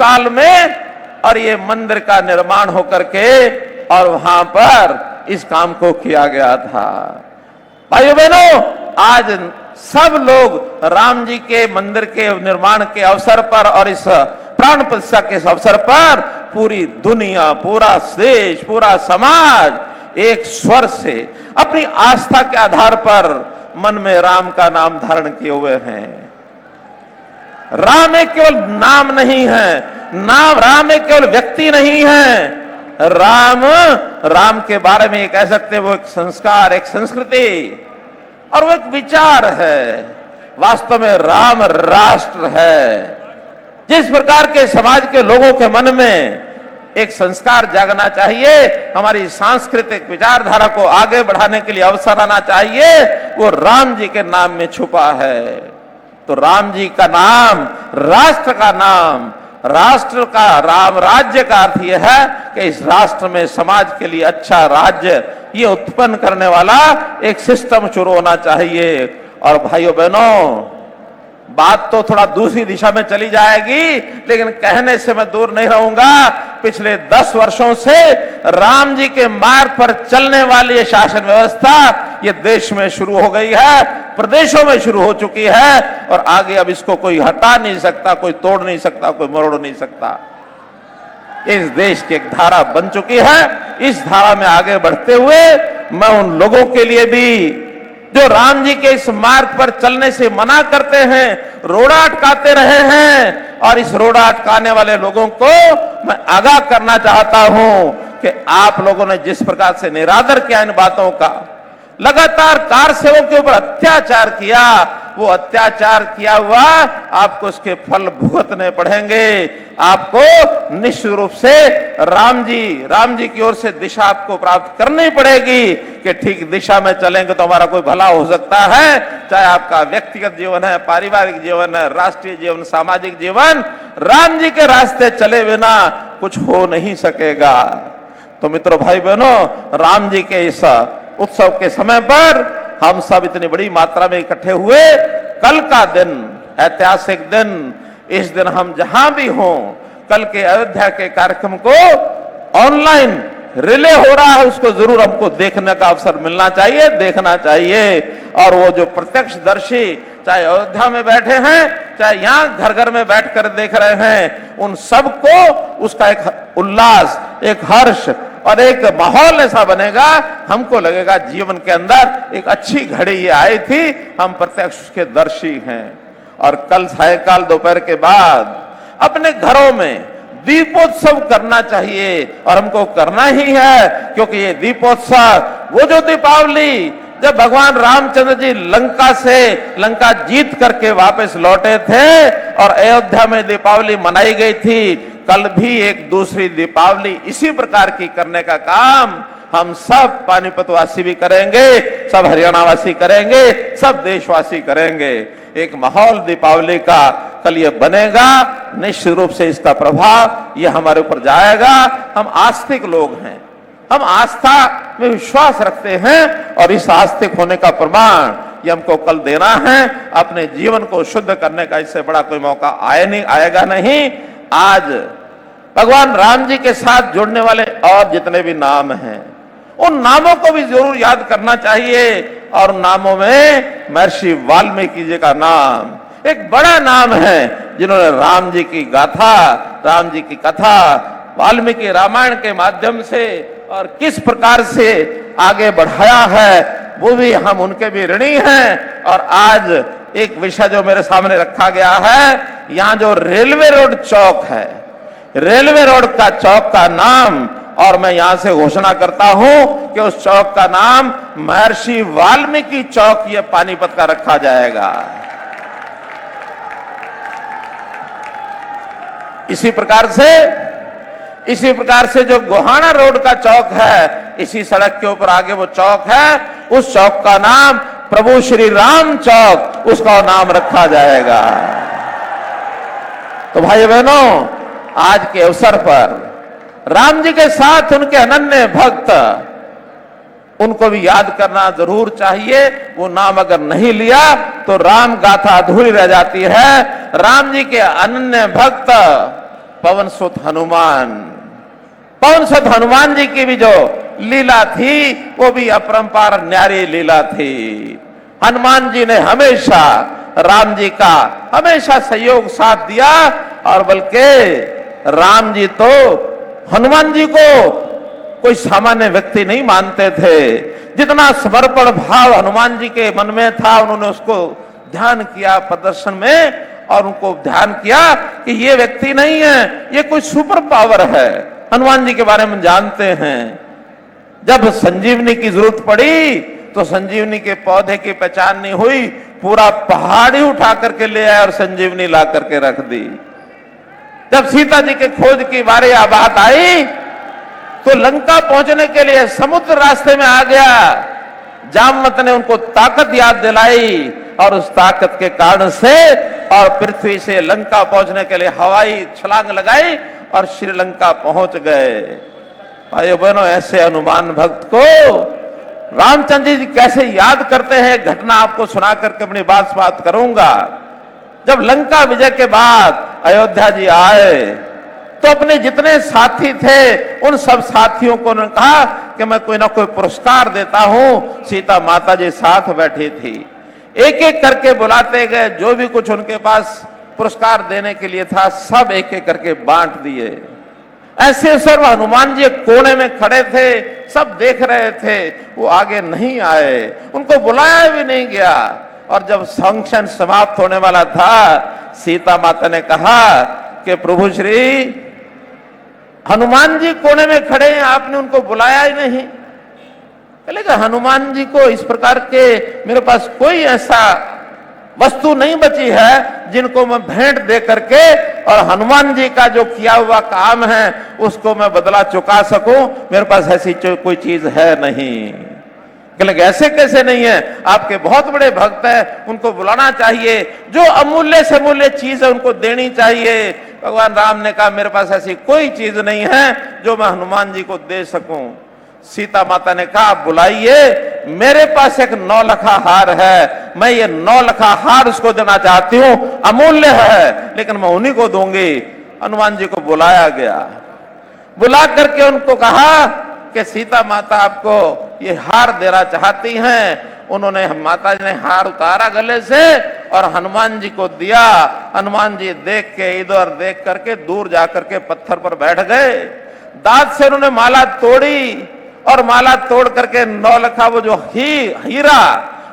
साल में, और ये मंदिर का निर्माण होकर के और वहां पर इस काम को किया गया था। भाइयों बहनों, आज सब लोग राम जी के मंदिर के निर्माण के अवसर पर और इस प्राण प्रतिष्ठा के अवसर पर पूरी दुनिया, पूरा देश, पूरा समाज एक स्वर से अपनी आस्था के आधार पर मन में राम का नाम धारण किए हुए हैं। राम एक केवल नाम नहीं है, राम एक केवल व्यक्ति नहीं है। राम के बारे में ये कह सकते हैं वो एक संस्कार, एक संस्कृति और वो एक विचार है। वास्तव में राम राष्ट्र है। जिस प्रकार के समाज के लोगों के मन में एक संस्कार जागना चाहिए, हमारी सांस्कृतिक विचारधारा को आगे बढ़ाने के लिए अवसर आना चाहिए, वो राम जी के नाम में छुपा है। तो राम जी का नाम, राष्ट्र का नाम, राष्ट्र का, राम राज्य का अर्थ यह है कि इस राष्ट्र में समाज के लिए अच्छा राज्य ये उत्पन्न करने वाला एक सिस्टम शुरू होना चाहिए। और भाइयों बहनों, बात तो थोड़ा दूसरी दिशा में चली जाएगी, लेकिन कहने से मैं दूर नहीं रहूंगा। पिछले 10 वर्षों से राम जी के मार्ग पर चलने वाली ये शासन व्यवस्था ये देश में शुरू हो गई है, प्रदेशों में शुरू हो चुकी है, और आगे अब इसको कोई हटा नहीं सकता, कोई तोड़ नहीं सकता, कोई मरोड़ नहीं सकता। इस देश की एक धारा बन चुकी है। इस धारा में आगे बढ़ते हुए मैं उन लोगों के लिए भी जो राम जी के इस मार्ग पर चलने से मना करते हैं, रोड़ा अटकाते रहे हैं, और इस रोड़ा अटकाने वाले लोगों को मैं आगाह करना चाहता हूं कि आप लोगों ने जिस प्रकार से निरादर किया इन बातों का, लगातार कार सेवक के ऊपर अत्याचार किया, वो अत्याचार किया हुआ आपको उसके फल भुगतने पड़ेंगे। आपको निश्चित रूप से राम जी की ओर से दिशा आपको प्राप्त करनी पड़ेगी कि ठीक दिशा में चलेंगे तो हमारा कोई भला हो सकता है। चाहे आपका व्यक्तिगत जीवन है, पारिवारिक जीवन है, राष्ट्रीय जीवन, सामाजिक जीवन, राम जी के रास्ते चले बिना कुछ हो नहीं सकेगा। तो मित्रों, भाई बहनों, राम जी के इस उत्सव के समय पर हम सब इतनी बड़ी मात्रा में इकट्ठे हुए। कल का दिन ऐतिहासिक दिन, इस दिन हम जहां भी हों, कल के अयोध्या के कार्यक्रम को ऑनलाइन रिले हो रहा है, उसको जरूर हमको देखने का अवसर मिलना चाहिए, देखना चाहिए। और वो जो प्रत्यक्षदर्शी चाहे अयोध्या में बैठे हैं, चाहे यहाँ घर घर में बैठकर देख रहे हैं, उन सबको उसका एक उल्लास, एक हर्ष और एक माहौल ऐसा बनेगा, हमको लगेगा जीवन के अंदर एक अच्छी घड़ी ये आई थी, हम प्रत्यक्ष उसके दर्शी हैं। और कल सायंकाल दोपहर के बाद अपने घरों में दीपोत्सव करना चाहिए, और हमको करना ही है, क्योंकि ये दीपोत्सव, वो जो दीपावली जब भगवान रामचंद्र जी लंका जीत करके वापस लौटे थे और अयोध्या में दीपावली मनाई गई थी, कल भी एक दूसरी दीपावली इसी प्रकार की करने का काम हम सब पानीपत वासी भी करेंगे, सब हरियाणा वासी करेंगे, सब देशवासी करेंगे। एक माहौल दीपावली का कल ये बनेगा। निश्चित रूप से इसका प्रभाव ये हमारे ऊपर जाएगा। हम आस्तिक लोग हैं, हम आस्था में विश्वास रखते हैं, और इस आस्तिक होने का प्रमाण ये हमको कल देना है। अपने जीवन को शुद्ध करने का इससे बड़ा कोई मौका आएगा नहीं। आज भगवान राम जी के साथ जुड़ने वाले और जितने भी नाम हैं, उन नामों को भी जरूर याद करना चाहिए। और नामों में महर्षि वाल्मीकि जी का नाम एक बड़ा नाम है, जिन्होंने राम जी की गाथा, राम जी की कथा वाल्मीकि रामायण के माध्यम से और किस प्रकार से आगे बढ़ाया है, वो भी हम उनके भी ऋणी हैं। और आज एक विषय जो मेरे सामने रखा गया है, यहाँ जो रेलवे रोड चौक है, रेलवे रोड का चौक का नाम, और मैं यहां से घोषणा करता हूं कि उस चौक का नाम महर्षि वाल्मीकि चौक ये पानीपत का रखा जाएगा। इसी प्रकार से जो गोहाना रोड का चौक है, इसी सड़क के ऊपर आगे वो चौक है, उस चौक का नाम प्रभु श्री राम चौक, उसका नाम रखा जाएगा। तो भाई बहनों, आज के अवसर पर राम जी के साथ उनके अनन्य भक्त, उनको भी याद करना जरूर चाहिए। वो नाम अगर नहीं लिया तो राम गाथा अधूरी रह जाती है। राम जी के अनन्य भक्त पवन सुत हनुमान। पवन सुत हनुमान जी की भी जो लीला थी वो भी अपरंपार न्यारी लीला थी। हनुमान जी ने हमेशा राम जी का हमेशा सहयोग साथ दिया, और बल्कि राम जी तो हनुमान जी को कोई सामान्य व्यक्ति नहीं मानते थे। जितना समर्पण भाव हनुमान जी के मन में था, उन्होंने उसको ध्यान किया प्रदर्शन में, और उनको ध्यान किया कि ये व्यक्ति नहीं है, ये कोई सुपर पावर है। हनुमान जी के बारे में जानते हैं। जब संजीवनी की जरूरत पड़ी तो संजीवनी के पौधे की पहचान नहीं हुई, पूरा पहाड़ी उठा करके ले आए और संजीवनी ला करके रख दी। जब सीता जी के खोज की बारे बात आई तो लंका पहुंचने के लिए समुद्र रास्ते में आ गया। जामवंत ने उनको ताकत याद दिलाई, और उस ताकत के कारण से और पृथ्वी से लंका पहुंचने के लिए हवाई छलांग लगाई और श्रीलंका पहुंच गए। भाइयों बहनों, ऐसे हनुमान भक्त को रामचंद्र जी कैसे याद करते हैं, घटना आपको सुना करके अपनी बात समाप्त करूंगा। जब लंका विजय के बाद अयोध्या जी आए तो अपने जितने साथी थे उन सब साथियों को उन्होंने कहा कि मैं कोई ना कोई पुरस्कार देता हूं। सीता माता जी साथ बैठी थी, एक एक करके बुलाते गए, जो भी कुछ उनके पास पुरस्कार देने के लिए था सब एक एक करके बांट दिए। ऐसे सर्व हनुमान जी कोने में खड़े थे, सब देख रहे थे, वो आगे नहीं आए, उनको बुलाया भी नहीं गया। और जब फंक्शन समाप्त होने वाला था, सीता माता ने कहा कि प्रभु श्री हनुमान जी कोने में खड़े हैं, आपने उनको बुलाया ही नहीं। बोलेगा हनुमान जी को इस प्रकार के मेरे पास कोई ऐसा वस्तु नहीं बची है जिनको मैं भेंट दे करके और हनुमान जी का जो किया हुआ काम है उसको मैं बदला चुका सकूं, मेरे पास ऐसी कोई चीज है नहीं। बोलेगा ऐसे कैसे नहीं है, आपके बहुत बड़े भक्त हैं, उनको बुलाना चाहिए, जो अमूल्य से अमूल्य चीज है उनको देनी चाहिए। भगवान राम ने कहा मेरे पास ऐसी कोई चीज नहीं है जो मैं हनुमान जी को दे सकूं। सीता माता ने कहा बुलाइए, मेरे पास एक 9 लखा हार है, मैं ये 9 लखा हार उसको देना चाहती हूं, अमूल्य है लेकिन मैं उन्हीं को दूंगी। हनुमान जी को बुलाया गया, बुला करके उनको कहा कि सीता माता आपको ये हार देना चाहती हैं। उन्होंने माता जी ने हार उतारा गले से और हनुमान जी को दिया। हनुमान जी देख के इधर देख करके दूर जाकर के पत्थर पर बैठ गए। दांत से उन्होंने माला तोड़ी और माला तोड़ करके 9 लखा वो जो हीरा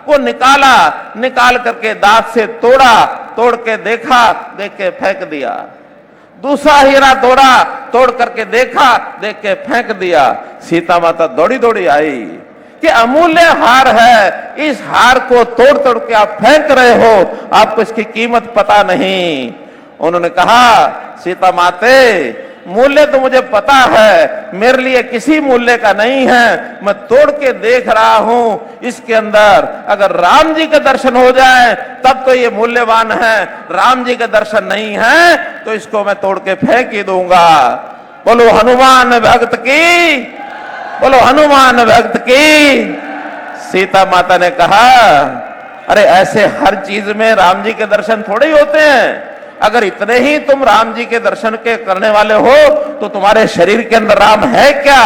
वो निकाल करके दांत से तोड़ा, तोड़ के देखा, देख के फेंक दिया। दूसरा हीरा तोड़ करके देखा, देख के फेंक दिया। सीता माता दौड़ी दौड़ी आई कि अमूल्य हार है, इस हार को तोड़ तोड़ के आप फेंक रहे हो, आपको इसकी कीमत पता नहीं। उन्होंने कहा सीता माते मूल्य तो मुझे पता है, मेरे लिए किसी मूल्य का नहीं है, मैं तोड़ के देख रहा हूं, इसके अंदर अगर राम जी के दर्शन हो जाए तब तो ये मूल्यवान है, राम जी के दर्शन नहीं है तो इसको मैं तोड़ के फेंक ही दूंगा। बोलो हनुमान भक्त की, बोलो हनुमान भक्त की। सीता माता ने कहा अरे ऐसे हर चीज में राम जी के दर्शन थोड़े ही होते हैं, अगर इतने ही तुम राम जी के दर्शन के करने वाले हो तो तुम्हारे शरीर के अंदर राम है क्या?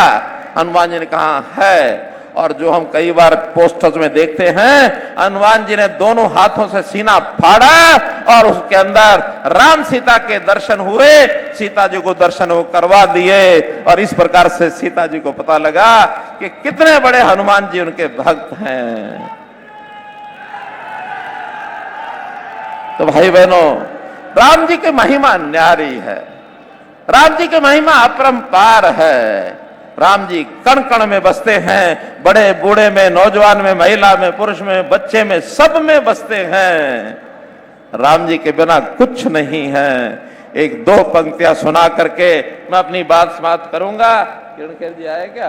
हनुमान जी ने कहा है। और जो हम कई बार पोस्टर्स में देखते हैं, हनुमान जी ने दोनों हाथों से सीना फाड़ा और उसके अंदर राम सीता के दर्शन हुए, सीता जी को दर्शन वो करवा दिए। और इस प्रकार से सीता जी को पता लगा कि कितने बड़े हनुमान जी उनके भक्त हैं। तो भाई बहनों, राम जी की महिमा न्यारी है, राम जी की महिमा अपरंपार है। राम जी कण कण में बसते हैं, बड़े बूढ़े में, नौजवान में, महिला में, पुरुष में, बच्चे में, सब में बसते हैं। राम जी के बिना कुछ नहीं है। एक दो पंक्तियां सुना करके मैं अपनी बात समाप्त करूंगा। किरण खेर जी आए क्या?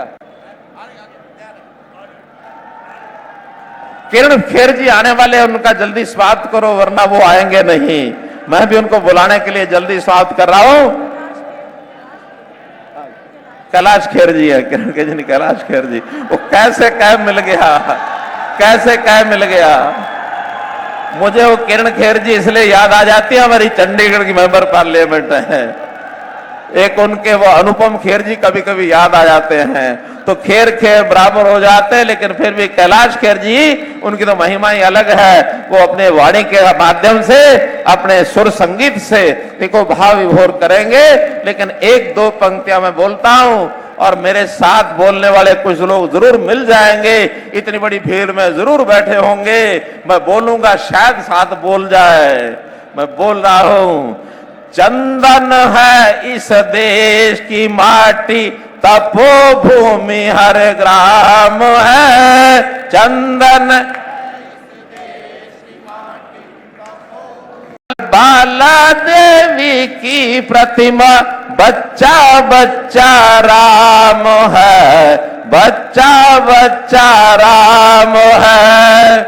किरण खेर जी आने वाले, उनका जल्दी समाप्त करो वरना वो आएंगे नहीं। मैं भी उनको बुलाने के लिए जल्दी समाप्त कर रहा हूं। कैलाश खेर जी है, किरण खेर जी नहीं, कैलाश खेर जी। वो कैसे कैब मिल गया, कैसे कैब मिल गया मुझे। वो किरण खेर जी इसलिए याद आ जाती है, हमारी चंडीगढ़ की मेंबर पार्लियामेंट है। एक उनके वो अनुपम खेर जी कभी कभी याद आ जाते हैं, तो खेर खेर बराबर हो जाते हैं, लेकिन फिर भी कैलाश खेर जी, उनकी तो महिमा ही अलग है। वो अपने वाणी के माध्यम से, अपने सुर संगीत से देखो भाव विभोर करेंगे। लेकिन एक दो पंक्तियां मैं बोलता हूं और मेरे साथ बोलने वाले कुछ लोग जरूर मिल जाएंगे, इतनी बड़ी भीड़ में जरूर बैठे होंगे। मैं बोलूंगा शायद साथ बोल जाए। मैं बोल रहा हूं, चंदन है इस देश की माटी, तपोभूमि हर ग्राम है। चंदन बाला देवी की प्रतिमा, बच्चा बच्चा राम है, बच्चा बच्चा राम है।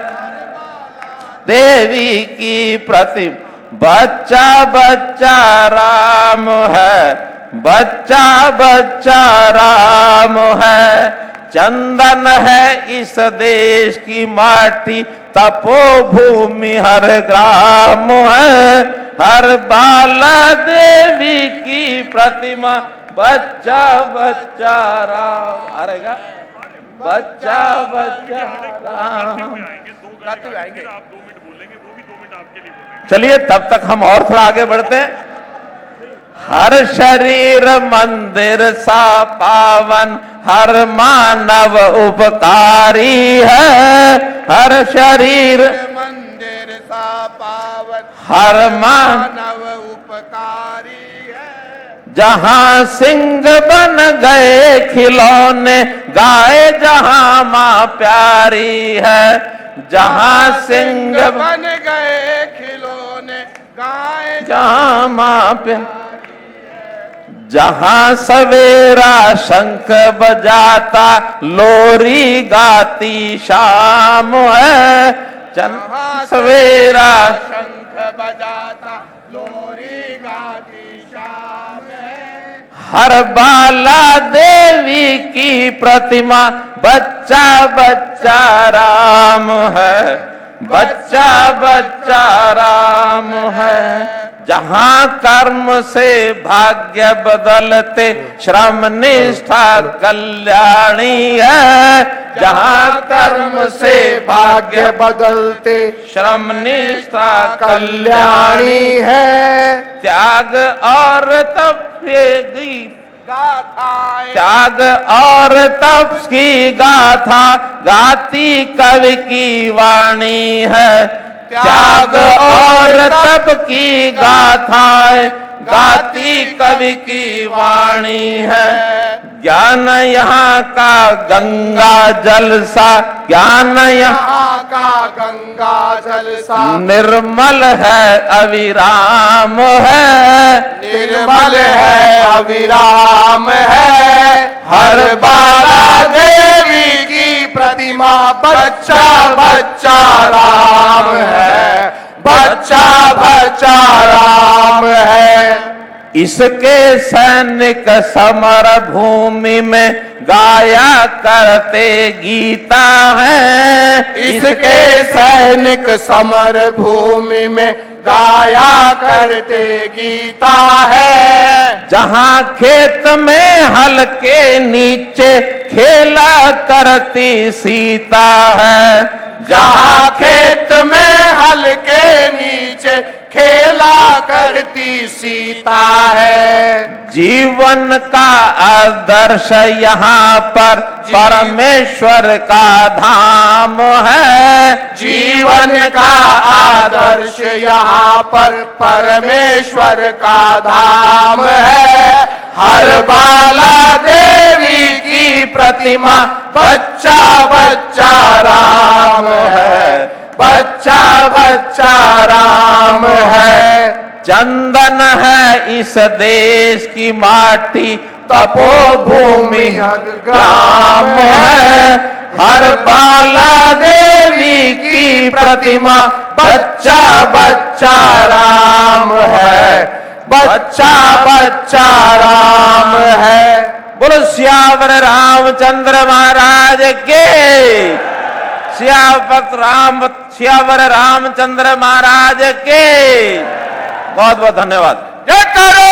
देवी की प्रतिमा, बच्चा बच्चा राम है, बच्चा बच्चा राम है। चंदन है इस देश की माटी, तपोभूमि हर ग्राम है। हर बाला देवी की प्रतिमा, बच्चा बच्चा राम। अरेगा बच्चा बच्चा राम। चलिए तब तक हम और थोड़ा आगे बढ़ते हैं। हर शरीर मंदिर सा पावन, हर मानव उपकारी है। हर शरीर मंदिर सा पावन, हर मानव उपकारी है। जहां सिंह बन गए खिलौने, गाय जहां मां प्यारी है। जहां सिंह बन गए खिलौने, गाय जहां मां प्यारी, जहां सवेरा शंख बजाता, लोरी गाती शाम है। जहां सवेरा शंख बजाता, लोरी गाती शाम है। हर बाला देवी की प्रतिमा, बच्चा बच्चा राम है, बच्चा बच्चा राम है। जहां कर्म से भाग्य बदलते, श्रम निष्ठा कल्याणी है। जहां कर्म से भाग्य बदलते, श्रम निष्ठा कल्याणी है। त्याग और तप की गाथाएं, त्याग और तप की गाथा, गाती कवि की वाणी है। त्याग और तप की गाथाएं, गाती कवि की वाणी है। ज्ञान यहाँ का गंगा जल सा, ज्ञान यहाँ का गंगा जल सा, निर्मल है अविराम है। निर्मल है अविराम है। हर बाला देवी की प्रतिमा, बच्चा बच्चा राम है, बच्चा बच्चा राम है। इसके सैनिक समर भूमि में, गाया करते गीता है। इसके सैनिक समर भूमि में, गाया करते गीता है। जहां खेत में हल के नीचे, खेला करती सीता है। जहां खेत में हल के नीचे, खेला करती सीता है। जीवन का आदर्श यहाँ पर, परमेश्वर का धाम है। जीवन का आदर्श यहाँ पर, परमेश्वर का धाम है। हर बाला देवी की प्रतिमा, बच्चा बच्चा राम है, बच्चा बच्चा राम है। चंदन है इस देश की माटी, तपोभूमि ग्राम है। हर बाला देवी की प्रतिमा, बच्चा बच्चा राम है, बच्चा बच्चा राम है। बोलो सियावर रामचंद्र महाराज के, सियावर रामचंद्र महाराज के। बहुत बहुत धन्यवाद। जय करो।